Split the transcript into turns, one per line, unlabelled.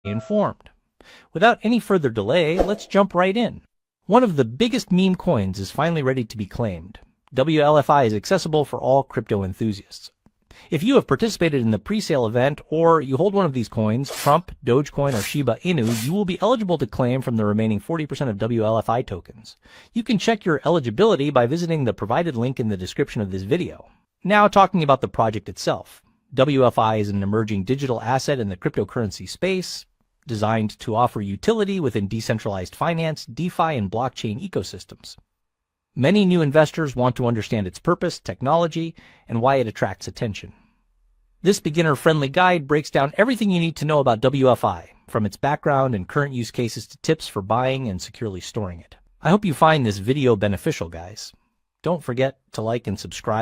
informed. Without any further delay, let's jump right in. One of the biggest meme coins is finally ready to be claimed. WLFI is accessible for all crypto enthusiasts. If you have participated in the pre-sale event or you hold one of these coins, Trump, Dogecoin, or Shiba Inu, you will be eligible to claim from the remaining 40% of WLFI tokens. You can check your eligibility by visiting the provided link in the description of this video. Now talking about the project itself. WLFI is an emerging digital asset in the cryptocurrency space, designed to offer utility within decentralized finance, DeFi, and blockchain ecosystems. Many new investors want to understand its purpose, technology, and why it attracts attention. This beginner-friendly guide breaks down everything you need to know about WLFI, from its background and current use cases to tips for buying and securely storing it. I hope you find this video beneficial, guys. Don't forget to like and subscribe.